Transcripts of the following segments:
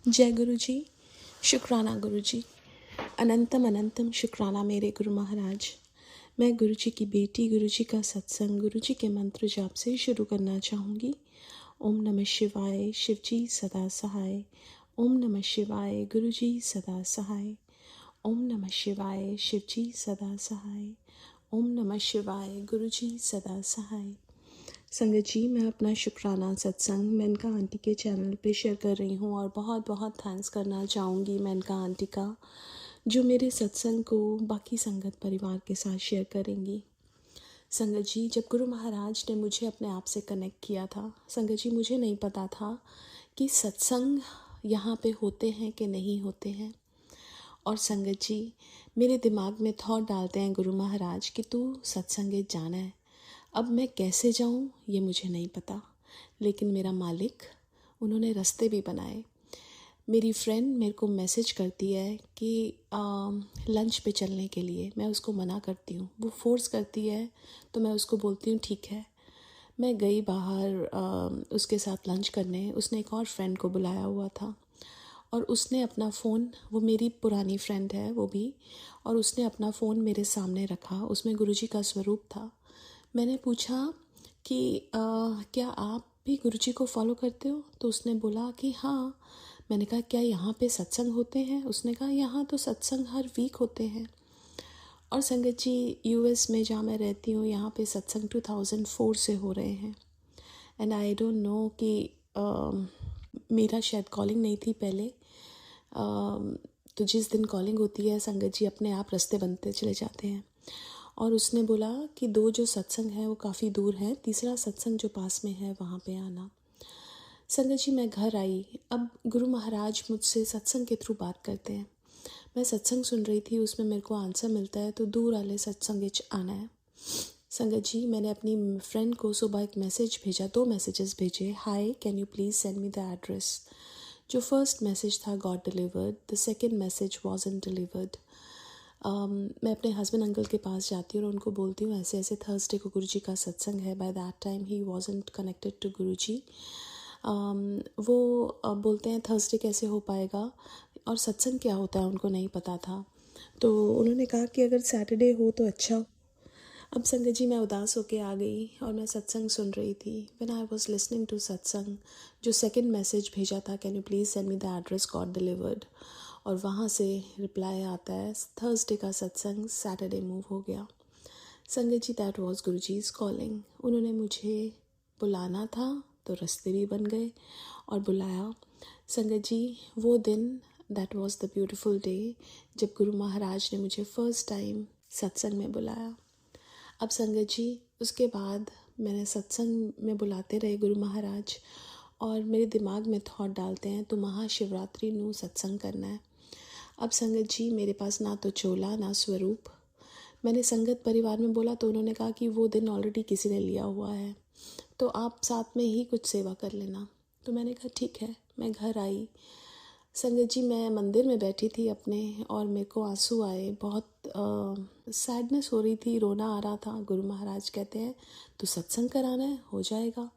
जय गुरु जी, शुक्राना गुरु जी, अनंतम अनंतम शुक्राना मेरे गुरु महाराज। मैं गुरु जी की बेटी, गुरु जी का सत्संग, गुरु जी के मंत्र जाप से शुरू करना चाहूँगी। ओम नमः शिवाय, शिव जी सदा सहाय। ओम नमः शिवाय, गुरु जी सदा सहाय। ओम नमः शिवाय, शिव जी सदा सहाय। ओम नमः शिवाय, गुरु जी सदा सहाय। संगत जी, मैं अपना शुक्राना सत्संग मेनका आंटी के चैनल पे शेयर कर रही हूँ और बहुत बहुत थैंक्स करना चाहूँगी मेनका आंटी का, जो मेरे सत्संग को बाकी संगत परिवार के साथ शेयर करेंगी। संगत जी, जब गुरु महाराज ने मुझे अपने आप से कनेक्ट किया था, संगत जी मुझे नहीं पता था कि सत्संग यहाँ पे होते हैं कि नहीं होते हैं। और संगत जी, मेरे दिमाग में थॉट डालते हैं गुरु महाराज कि तू सत्संग जाना है। अब मैं कैसे जाऊं ये मुझे नहीं पता, लेकिन मेरा मालिक, उन्होंने रास्ते भी बनाए। मेरी फ्रेंड मेरे को मैसेज करती है कि लंच पे चलने के लिए। मैं उसको मना करती हूँ, वो फोर्स करती है तो मैं उसको बोलती हूँ ठीक है। मैं गई बाहर उसके साथ लंच करने। उसने एक और फ्रेंड को बुलाया हुआ था और उसने अपना फ़ोन, वो मेरी पुरानी फ्रेंड है वो भी, और उसने अपना फ़ोन मेरे सामने रखा। उसमें गुरुजी का स्वरूप था। मैंने पूछा कि क्या आप भी गुरुजी को फॉलो करते हो? तो उसने बोला कि हाँ। मैंने कहा क्या यहाँ पे सत्संग होते हैं? उसने कहा यहाँ तो सत्संग हर वीक होते हैं। और संगत जी, यूएस में जहाँ मैं रहती हूँ, यहाँ पे सत्संग 2004 से हो रहे हैं। एंड आई डोंट नो कि मेरा शायद कॉलिंग नहीं थी पहले। तो जिस दिन कॉलिंग होती है संगत जी, अपने आप रास्ते बनते चले जाते हैं। और उसने बोला कि 2 जो सत्संग हैं वो काफ़ी दूर हैं, तीसरा सत्संग जो पास में है वहाँ पे आना। संगत जी, मैं घर आई। अब गुरु महाराज मुझसे सत्संग के थ्रू बात करते हैं। मैं सत्संग सुन रही थी, उसमें मेरे को आंसर मिलता है तो दूर वाले सत्संग आना है। संगत जी, मैंने अपनी फ्रेंड को सुबह एक मैसेज भेजा, 2 मैसेजेस भेजे। Hi, can you please send me the address. जो फर्स्ट मैसेज था got delivered, the second message wasn't delivered. मैं अपने हस्बैंड अंकल के पास जाती हूँ और उनको बोलती हूँ ऐसे ऐसे थर्सडे को गुरुजी का सत्संग है। बाय दैट टाइम ही वॉजंट कनेक्टेड टू गुरुजी। वो बोलते हैं थर्सडे कैसे हो पाएगा और सत्संग क्या होता है उनको नहीं पता था। तो उन्होंने कहा कि अगर सैटरडे हो तो अच्छा हो। अब संगत जी, मैं उदास होके आ गई और मैं सत्संग सुन रही थी। When I was listening to satsang, जो सेकंड मैसेज भेजा था, can you please send me the address, got delivered, और वहाँ से रिप्लाई आता है थर्सडे का सत्संग सैटरडे मूव हो गया। संगत जी, दैट वाज गुरुजी's कॉलिंग। उन्होंने मुझे बुलाना था तो रास्ते भी बन गए और बुलाया। संगत जी, वो दिन, that was the beautiful day, जब गुरु महाराज ने मुझे फर्स्ट टाइम सत्संग में बुलाया। अब संगत जी, उसके बाद मैंने सत्संग में बुलाते रहे गुरु महाराज, और मेरे दिमाग में थॉट डालते हैं तो महाशिवरात्रि नू सत्संग करना है। अब संगत जी, मेरे पास ना तो चोला ना स्वरूप। मैंने संगत परिवार में बोला तो उन्होंने कहा कि वो दिन ऑलरेडी किसी ने लिया हुआ है, तो आप साथ में ही कुछ सेवा कर लेना। तो मैंने कहा ठीक है। मैं घर आई। संगत जी, मैं मंदिर में बैठी थी अपने, और मेरे को आंसू आए। बहुत सैडनेस हो रही थी, रोना आ रहा था। गुरु महाराज कहते हैं तो सत्संग कराना है, हो जाएगा।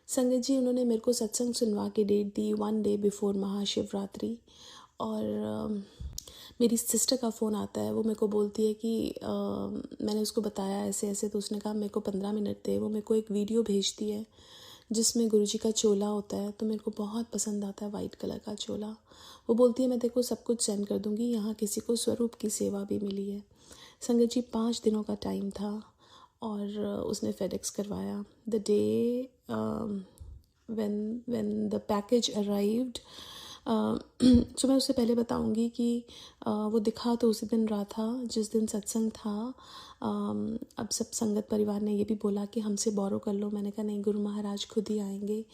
संगत जी, उन्होंने मेरे को सत्संग सुनवा के डेट दी 1 डे बिफोर महाशिवरात्रि। और मेरी सिस्टर का फ़ोन आता है। वो मेरे को बोलती है कि मैंने उसको बताया ऐसे ऐसे, तो उसने कहा मेरे को 15 मिनट दे। वो मेरे को एक वीडियो भेजती है जिसमें गुरुजी का चोला होता है, तो मेरे को बहुत पसंद आता है वाइट कलर का चोला। वो बोलती है मैं तेरे को सब कुछ सेंड कर दूँगी, यहाँ किसी को स्वरूप की सेवा भी मिली है। संगत जी, 5 दिनों का टाइम था और उसने फेडेक्स करवाया। The day when the package arrived, सो मैं उससे पहले बताऊंगी कि वो दिखा तो उसी दिन रहा था जिस दिन सत्संग था। अब सब संगत परिवार ने ये भी बोला कि हमसे बोरो कर लो। मैंने कहा नहीं, गुरु महाराज खुद ही आएंगे।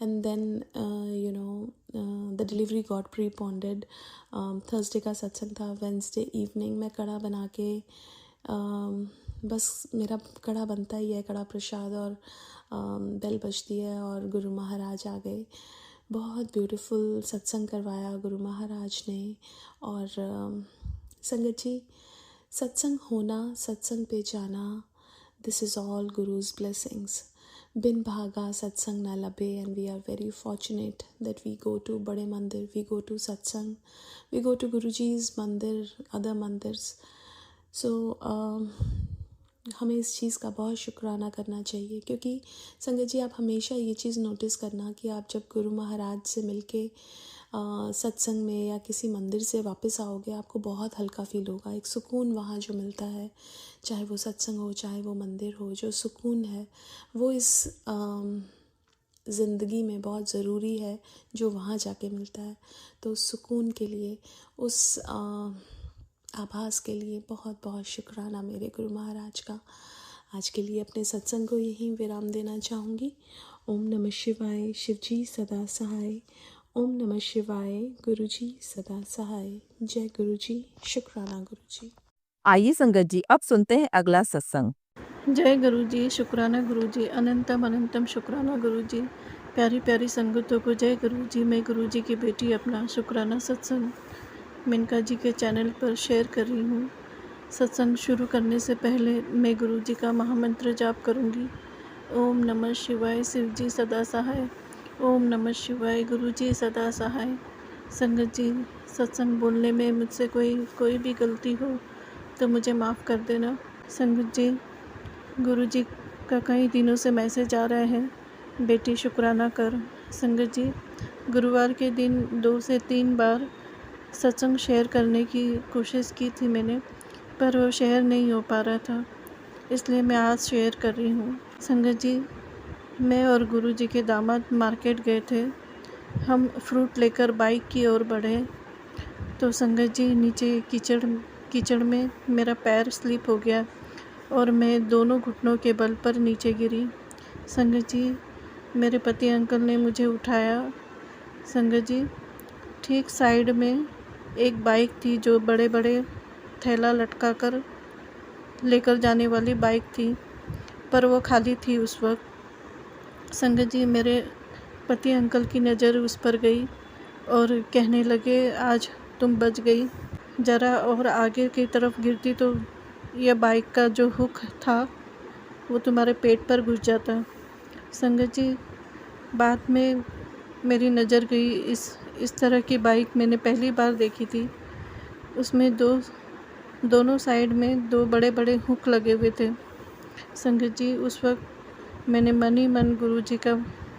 And then the delivery got preponed. Thursday का सत्संग था, वेंसडे इवनिंग मैं कड़ा बना के, बस मेरा कड़ा बनता ही है, कड़ा प्रसाद, और बेल बजती है और गुरु महाराज आ गए। बहुत ब्यूटीफुल सत्संग करवाया गुरु महाराज ने। और संगत जी, सत्संग होना, सत्संग पे जाना, this is all Guru's blessings. बिन भागा सत्संग ना लबे, and we are very fortunate that we go to बड़े mandir, we go to satsang, we go to Guruji's mandir, other mandirs. सो हमें इस चीज़ का बहुत शुक्राना करना चाहिए, क्योंकि संगत जी आप हमेशा ये चीज़ नोटिस करना कि आप जब गुरु महाराज से मिलके सत्संग में या किसी मंदिर से वापस आओगे, आपको बहुत हल्का फील होगा. एक सुकून वहाँ जो मिलता है, चाहे वो सत्संग हो चाहे वो मंदिर हो, जो सुकून है वो इस ज़िंदगी में बहुत ज़रूरी है, जो वहाँ जाके मिलता है. तो उस सुकून के लिए, उस आभास के लिए बहुत बहुत शुक्राना मेरे गुरु महाराज का. आज के लिए अपने सत्संग को यहीं विराम देना चाहूँगी. ओम नमः शिवाय. शिवजी सदा सहाय. ओम नमः शिवाय. गुरुजी सदा सहाय. जय गुरुजी. शुक्राना गुरुजी. आइए संगत जी, अब सुनते हैं अगला सत्संग. जय गुरु जी, शुक्राना गुरु जी, अनंतम अनंतम शुक्राना गुरु जी. प्यारी प्यारी संगतों को जय गुरु जी. मैं गुरु जी की बेटी अपना शुक्राना सत्संग मेनका जी के चैनल पर शेयर कर रही हूँ. सत्संग शुरू करने से पहले मैं गुरु जी का महामंत्र जाप करूँगी. ओम नमः शिवाय. शिव जी सदा सहाय. ओम नमः शिवाय. गुरु जी सदा सहाय. संगत जी, सत्संग बोलने में मुझसे कोई भी गलती हो तो मुझे माफ़ कर देना. संगत जी, गुरु जी का कई दिनों से मैसेज आ रहा है, बेटी शुक्राना कर. संगत जी, गुरुवार के दिन 2 से 3 बार सत्संग शेयर करने की कोशिश की थी मैंने, पर वो शेयर नहीं हो पा रहा था, इसलिए मैं आज शेयर कर रही हूँ. संगत जी, मैं और गुरु जी के दामाद मार्केट गए थे. हम फ्रूट लेकर बाइक की ओर बढ़े तो संगत जी, नीचे कीचड़ में मेरा पैर स्लिप हो गया और मैं दोनों घुटनों के बल पर नीचे गिरी. संगत जी, मेरे पति अंकल ने मुझे उठाया. संगत जी, ठीक साइड में एक बाइक थी जो बड़े बड़े थैला लटका कर लेकर जाने वाली बाइक थी, पर वो खाली थी उस वक्त. संगत जी, मेरे पति अंकल की नज़र उस पर गई और कहने लगे, आज तुम बच गई. ज़रा और आगे की तरफ गिरती तो यह बाइक का जो हुक था वो तुम्हारे पेट पर घुस जाता. संगत जी, बाद में मेरी नज़र गई, इस तरह की बाइक मैंने पहली बार देखी थी. उसमें दोनों साइड में 2 बड़े बड़े हुक लगे हुए थे. संगत जी, उस वक्त मैंने मन ही मन गुरु जी का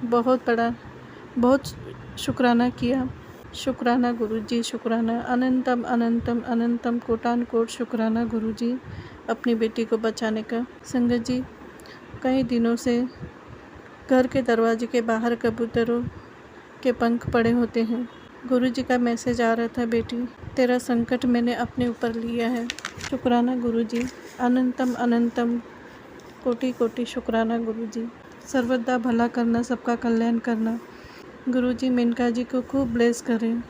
बहुत शुक्राना किया. शुक्राना गुरु जी, शुक्राना. अनंतम अनंतम अनंतम कोटान कोट शुक्राना गुरु जी, अपनी बेटी को बचाने का. संगत जी, कई दिनों से घर के दरवाजे के बाहर कबूतरों के पंख पड़े होते हैं. गुरु जी का मैसेज आ रहा था, बेटी तेरा संकट मैंने अपने ऊपर लिया है. शुक्राना गुरु जी. अनंतम अनंतम कोटि कोटि शुक्राना गुरु जी. सर्वदा भला करना, सबका कल्याण करना. गुरु जी मेनका जी को खूब ब्लेस करें.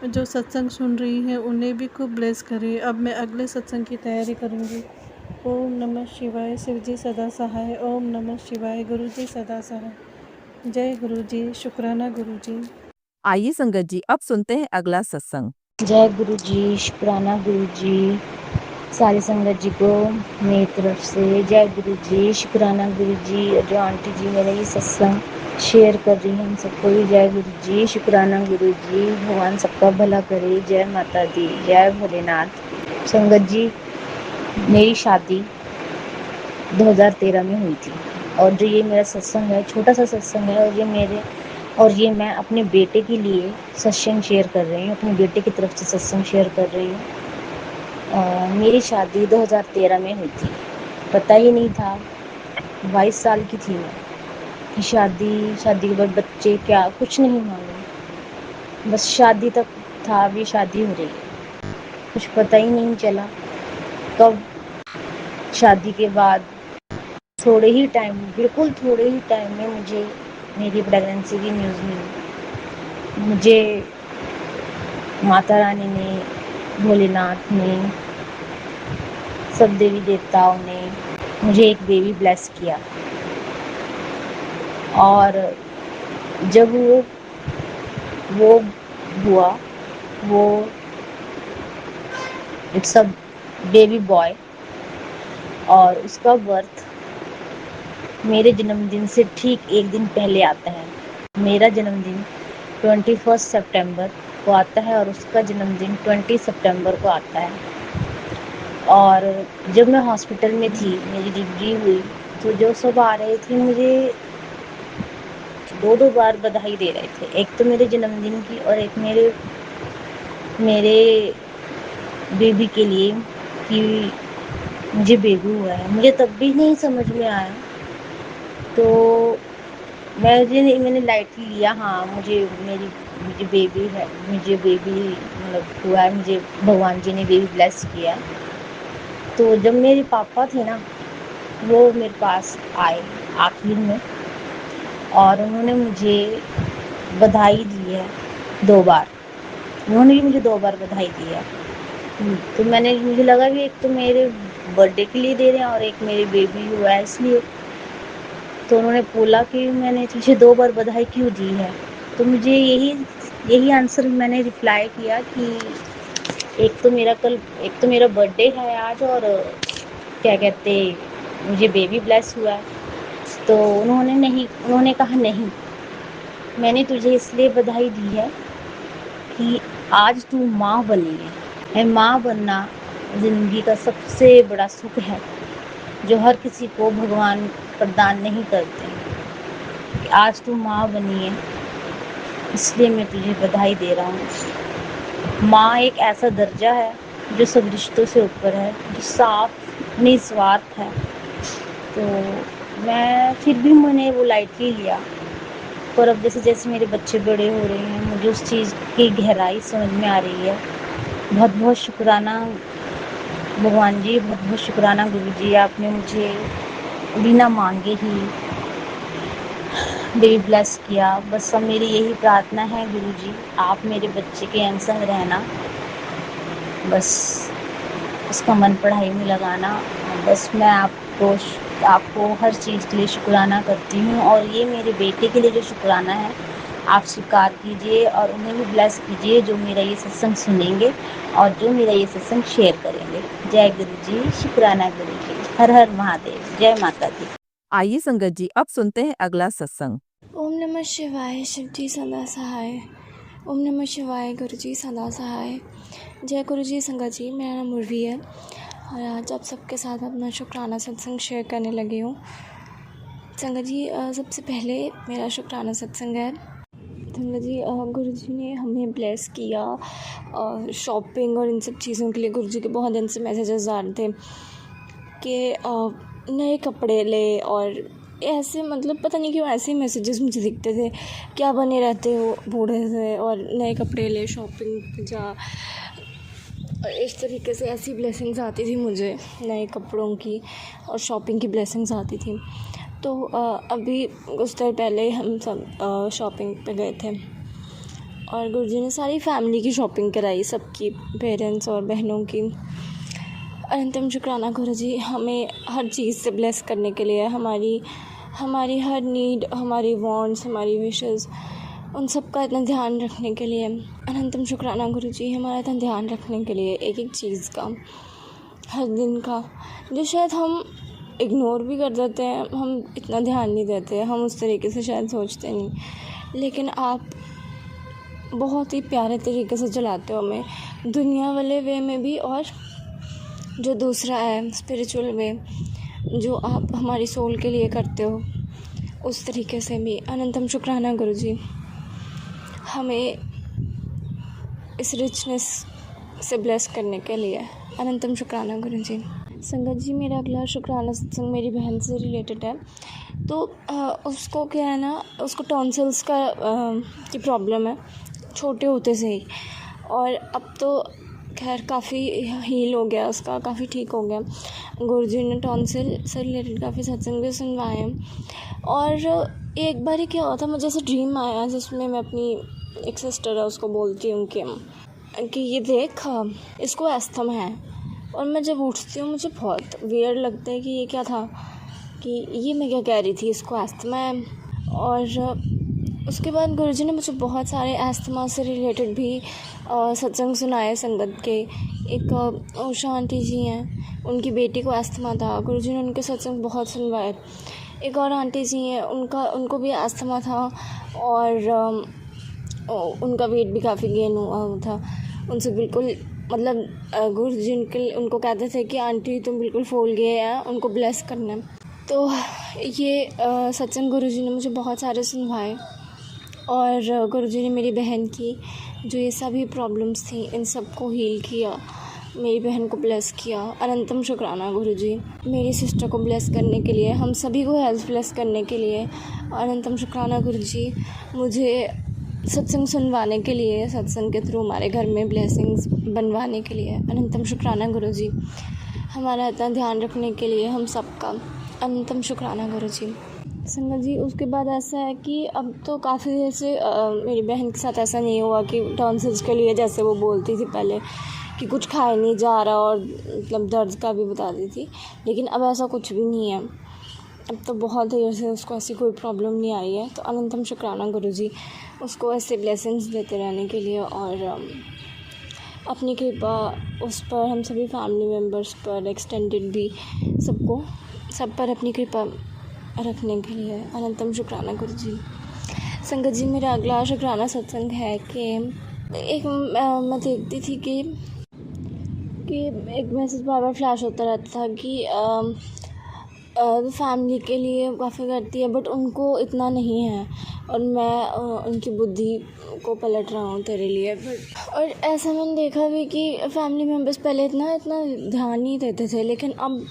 जो सत्संग सुन रही हैं उन्हें भी खूब ब्लेस करें. अब मैं अगले सत्संग की तैयारी करूँगी. ओम नमः शिवाय. शिव जी सदा सहाय. ओम नमः शिवाय. गुरु जी सदा सहाय. जय गुरु जी. शुक्राना गुरु जी. आइए संगत जी, अब सुनते हैं अगला सत्संग. जय गुरु जी. शुक्राना गुरु जी. सारी संगत जी को मेरी तरफ से जय गुरु जी. शुक्राना गुरु जी. जो आंटी जी मेरा ये सत्संग शेयर कर रही हैं, हम सबको भी जय गुरु जी. शुक्राना गुरु जी. भगवान सबका भला करे. जय माता दी. जय भोलेनाथ. संगत जी, मेरी शादी 2013 में हुई थी और जो ये मेरा सत्संग है, छोटा सा सत्संग है, और ये मैं अपने बेटे के लिए सत्संग शेयर कर रही हूँ. अपने बेटे की तरफ से सत्संग शेयर कर रही हूँ. मेरी शादी 2013 में हुई थी. पता ही नहीं था, 22 साल की थी मैं, कि शादी के बाद बच्चे क्या, कुछ नहीं मालूम. बस शादी तक था, अभी शादी हो रही है, कुछ पता ही नहीं चला कब. शादी के बाद बिल्कुल थोड़े ही टाइम में मुझे मेरी प्रेगनेंसी की न्यूज़ मिली. मुझे माता रानी ने, भोलेनाथ ने, सब देवी देवताओं ने मुझे एक बेबी ब्लेस किया. और जब वो हुआ, वो इट्स अ बेबी बॉय, और उसका बर्थ मेरे जन्मदिन से ठीक एक दिन पहले आता है। मेरा जन्मदिन 21 सितंबर को आता है और उसका जन्मदिन 20 सितंबर को आता है। और जब मैं हॉस्पिटल में थी, मेरी डिलीवरी हुई, तो जो सब आ रहे थे मुझे 2-2 बार बधाई दे रहे थे। एक तो मेरे जन्मदिन की और एक मेरे बेबी के लिए कि मुझे बेबी हुआ है। मुझे तब भी नहीं समझ में आया, तो मैंने लाइटली लिया। हाँ, मुझे बेबी है, मुझे बेबी मतलब हुआ है, मुझे भगवान जी ने बेबी ब्लेस किया। तो जब मेरे पापा थे ना, वो मेरे पास आए आखिर में और उन्होंने मुझे बधाई दी है 2 बार। उन्होंने भी मुझे 2 बार बधाई दी है। तो मुझे लगा कि एक तो मेरे बर्थडे के लिए दे रहे हैं और एक मेरे बेबी हुआ है इसलिए। तो उन्होंने बोला कि मैंने तुझे 2 बार बधाई क्यों दी है? तो मुझे यही आंसर मैंने रिप्लाई किया कि एक तो मेरा बर्थडे है आज और क्या कहते मुझे बेबी ब्लेस हुआ है। तो उन्होंने कहा नहीं, मैंने तुझे इसलिए बधाई दी है कि आज तू माँ बनी है। माँ बनना ज़िंदगी का सबसे बड़ा सुख है जो हर किसी को भगवान प्रदान नहीं करते। कि आज तू माँ बनी है, इसलिए मैं तुझे बधाई दे रहा हूँ। माँ एक ऐसा दर्जा है जो सब रिश्तों से ऊपर है, जो साफ निस्वार्थ है। तो मैंने वो लाइटली लिया। पर अब जैसे जैसे मेरे बच्चे बड़े हो रहे हैं, मुझे उस चीज़ की गहराई समझ में आ रही है। बहुत बहुत शुक्राना भगवान जी, बहुत बहुत शुक्राना गुरु जी, आपने मुझे बिना मांगे ही बेबी ब्लेस किया। बस अब मेरी यही प्रार्थना है गुरु जी, आप मेरे बच्चे के अंग रहना, बस उसका मन पढ़ाई में लगाना। बस मैं आपको हर चीज़ के लिए शुक्राना करती हूँ और ये मेरे बेटे के लिए जो शुक्राना है आप स्वीकार कीजिए और उन्हें भी ब्लेस कीजिए जो मेरा ये सत्संग सुनेंगे और जो मेरा ये सत्संग शेयर करेंगे। जय गुरु जी, शुक्राना गुरु जी, हर हर महादेव, जय माता दी। आइए संगत जी, अब सुनते हैं अगला सत्संग। ओम नमः शिवाय, शिव जी सदा सहाय। ओम नमः शिवाय, गुरु जी सदा सहाय। जय गुरु जी। संगत जी, मेरा नाम उर्वी है और आज आप सबके साथ अपना शुक्राना सत्संग शेयर करने लगी हूँ। संगत जी, सबसे पहले मेरा शुक्राना सत्संग है। संगत जी, गुरु जी ने हमें ब्लेस किया शॉपिंग और इन सब चीज़ों के लिए। गुरु जी के बहुत दिन से मैसेजेस आ रहे थे कि नए कपड़े ले, और ऐसे मतलब पता नहीं क्यों ऐसे मैसेजेस मुझे दिखते थे, क्या बने रहते हो बूढ़े से, और नए कपड़े ले, शॉपिंग पे जा। और इस तरीके से ऐसी ब्लेसिंग्स आती थी मुझे, नए कपड़ों की और शॉपिंग की ब्लेसिंग्स आती थी। तो अभी कुछ देर पहले हम सब शॉपिंग पे गए थे और गुरुजी ने सारी फैमिली की शॉपिंग कराई, सबकी, पेरेंट्स और बहनों की। अनंतम शुक्राना गुरुजी, हमें हर चीज़ से ब्लेस करने के लिए, हमारी हर नीड, हमारी वांट्स, हमारी विशेस, उन सब का इतना ध्यान रखने के लिए। अनंतम शुक्राना गुरुजी, हमारा इतना ध्यान रखने के लिए एक एक चीज़ का, हर दिन का, जो शायद हम इग्नोर भी कर देते हैं, हम इतना ध्यान नहीं देते, हम उस तरीके से शायद सोचते नहीं, लेकिन आप बहुत ही प्यारे तरीके से चलाते हो हमें, दुनिया वाले वे में भी और जो दूसरा है स्पिरिचुअल वे, जो आप हमारी सोल के लिए करते हो, उस तरीके से भी। अनंतम शुक्राना गुरुजी, हमें इस रिचनेस से ब्लेस करने के लिए। अनंतम शुक्राना गुरुजी। संगत जी, मेरा अगला शुक्राना सत्संग मेरी बहन से रिलेटेड है। तो उसको क्या है ना, उसको टॉन्सिल्स की प्रॉब्लम है छोटे होते से ही, और अब तो खैर काफ़ी हील हो गया उसका, काफ़ी ठीक हो गया। गुरुजी ने टॉन्सिल से रिलेटेड काफ़ी सत्संग भी सुनवाए हैं। और एक बार ही क्या हुआ था, मुझे ऐसा ड्रीम आया जिसमें मैं अपनी एक सिस्टर है उसको बोलती हूँ कि ये देख, इसको अस्थमा है। और मैं जब उठती हूँ मुझे बहुत वियर्ड लगता है कि ये क्या था, कि ये मैं क्या कह रही थी, इसको अस्थमा है। और उसके बाद गुरुजी ने मुझे बहुत सारे अस्थमा से रिलेटेड भी सत्संग सुनाए संगत के। एक उषा आंटी जी हैं, उनकी बेटी को अस्थमा था, गुरुजी ने उनके सत्संग बहुत सुनवाए। एक और आंटी जी हैं, उनको भी अस्थमा था और उनका वेट भी काफ़ी गेन हुआ था। उनसे बिल्कुल मतलब गुरु जी उनको कहते थे कि आंटी तुम बिल्कुल फूल गए हैं, उनको ब्लेस करना है। तो ये सत्संग गुरु जी ने मुझे बहुत सारे सुनवाए और गुरु जी ने मेरी बहन की जो ये सभी प्रॉब्लम्स थी इन सब को हील किया, मेरी बहन को ब्लेस किया। अनंतम शुक्राना गुरु जी, मेरी सिस्टर को ब्लेस करने के लिए, हम सभी को हेल्थ ब्लेस करने के लिए। अनंतम शुक्राना गुरु जी, मुझे सत्संग सुनवाने के लिए, सत्संग के थ्रू हमारे घर में ब्लेसिंग्स बनवाने के लिए। अनंतम शुक्राना गुरु जी, हमारा इतना ध्यान रखने के लिए हम सबका। अनंतम शुक्राना गुरु जी। संगत जी, उसके बाद ऐसा है कि अब तो काफ़ी देर से मेरी बहन के साथ ऐसा नहीं हुआ कि टॉन्सिल्स के लिए जैसे वो बोलती थी पहले कि कुछ खाया नहीं जा रहा और मतलब दर्द का भी बताती थी, लेकिन अब ऐसा कुछ भी नहीं है। अब तो बहुत देर से उसको ऐसी कोई प्रॉब्लम नहीं आई है। तो अनंतम शुक्राना गुरु जी, उसको ऐसे ब्लेसिंग्स देते रहने के लिए और अपनी कृपा उस पर, हम सभी फैमिली मेम्बर्स पर, एक्सटेंडेड भी, सबको, सब पर अपनी कृपा रखने के लिए। अनंतम शुक्राना गुरु जी। संगत जी, मेरा अगला शुक्राना सत्संग है कि एक मैं देखती थी कि एक मैसेज बार बार फ्लैश होता रहता था कि फैमिली के लिए काफ़ी करती है बट उनको इतना नहीं है और मैं उनकी बुद्धि को पलट रहा हूँ तेरे लिए। बट और ऐसा मैंने देखा भी कि फैमिली मेम्बर्स पहले इतना ध्यान नहीं देते थे, लेकिन अब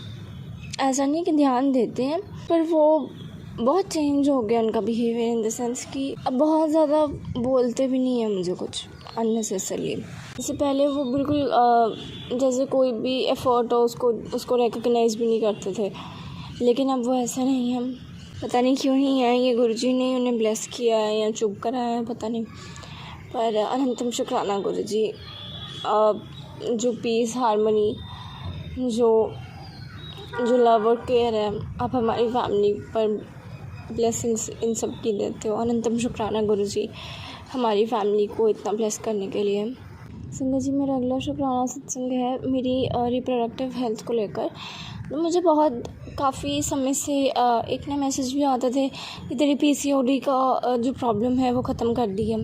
ऐसा नहीं कि ध्यान देते हैं पर वो बहुत चेंज हो गया उनका बिहेवियर, इन द सेंस कि अब बहुत ज़्यादा बोलते भी नहीं है मुझे कुछ अननेसेसरली। इससे पहले वो बिल्कुल जैसे कोई भी एफर्ट हो उसको रिकॉग्नाइज़ भी नहीं करते थे, लेकिन अब वो ऐसा नहीं है। पता नहीं क्यों नहीं है, ये गुरुजी ने उन्हें ब्लेस किया है या चुप कराया है, पता नहीं। पर अनंतम शुक्राना गुरुजी, जो पीस, हारमोनी, जो लव और केयर है, आप हमारी फैमिली पर ब्लेसिंग्स इन सब की देते हो। अनंतम शुक्राना गुरुजी, हमारी फैमिली को इतना ब्लेस करने के लिए। संगत जी, मेरा अगला शुक्राना सत्संग है मेरी रिप्रोडक्टिव हेल्थ को लेकर। तो मुझे बहुत काफ़ी समय से एक ना मैसेज भी आते थे कि तेरी PCOD का जो प्रॉब्लम है वो ख़त्म कर दी है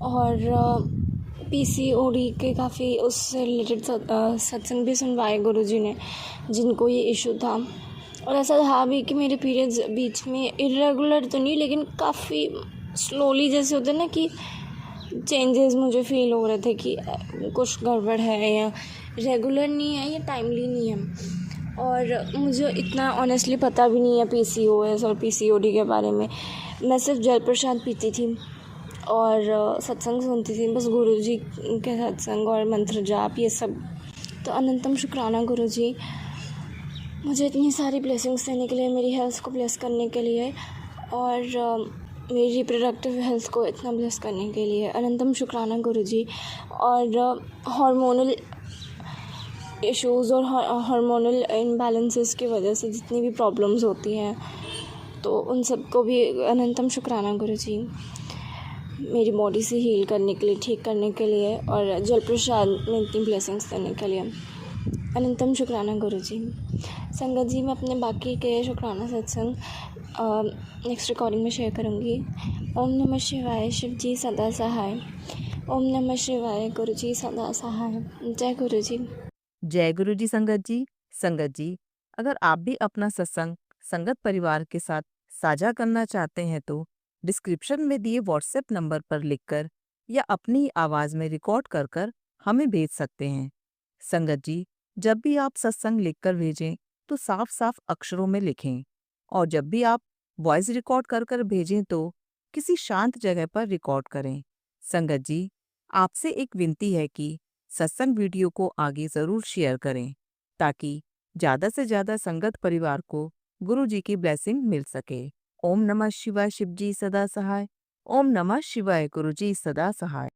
और PCOD के काफ़ी उससे रिलेटेड सत्संग भी सुनवाए गुरुजी ने, जिनको ये इशू था। और ऐसा था भी कि मेरे पीरियड्स बीच में इरेगुलर तो नहीं, लेकिन काफ़ी स्लोली जैसे होते ना कि चेंजेस मुझे फ़ील हो रहे थे कि कुछ गड़बड़ है या रेगुलर नहीं है या टाइमली नहीं है। और मुझे इतना ऑनेस्टली पता भी नहीं है PCOS और PCOD के बारे में। मैं सिर्फ जल प्रसाद पीती थी और सत्संग सुनती थी, बस गुरुजी के सत्संग और मंत्र जाप ये सब। तो अनंतम शुक्राना गुरुजी, मुझे इतनी सारी ब्लेसिंग्स देने के लिए, मेरी हेल्थ को ब्लेस करने के लिए और मेरी रिप्रोडक्टिव हेल्थ को इतना ब्लेस करने के लिए। अनंतम शुक्राना गुरुजी। और हार्मोनल इश्यूज़ और हार्मोनल इम्बैलेंसेस की वजह से जितनी भी प्रॉब्लम्स होती हैं तो उन सब को भी अनंतम शुक्राना गुरुजी, मेरी बॉडी से हील करने के लिए, ठीक करने के लिए और जल प्रसाद में इतनी ब्लेसिंग्स देने के लिए। अनंतम शुक्राना गुरुजी। संगत जी, मैं अपने बाकी के शुक्राना सत्संग नेक्स्ट रिकॉर्डिंग में शेयर करूँगी। ओम नमः शिवाय, शिव जी सदा सहाय। ओम नमः शिवाय, गुरु जी सदा सहाय। जय गुरु जी। जय गुरु जी। संगत जी, अगर आप भी अपना सत्संग संगत परिवार के साथ साझा करना चाहते हैं तो डिस्क्रिप्शन में दिए व्हाट्सएप नंबर पर लिखकर या अपनी आवाज में रिकॉर्ड कर हमें भेज सकते हैं। संगत जी, जब भी आप सत्संग लिखकर भेजें तो साफ साफ अक्षरों में लिखें और जब भी आप वॉइस रिकॉर्ड कर भेजें तो किसी शांत जगह पर रिकॉर्ड करें। संगत जी, आपसे एक विनती है कि सत्संग वीडियो को आगे जरूर शेयर करें ताकि ज्यादा से ज्यादा संगत परिवार को गुरु जी की ब्लेसिंग मिल सके। ओम नमः शिवाय, शिव जी सदा सहाय। ओम नमः शिवाय, गुरु जी सदा सहाय।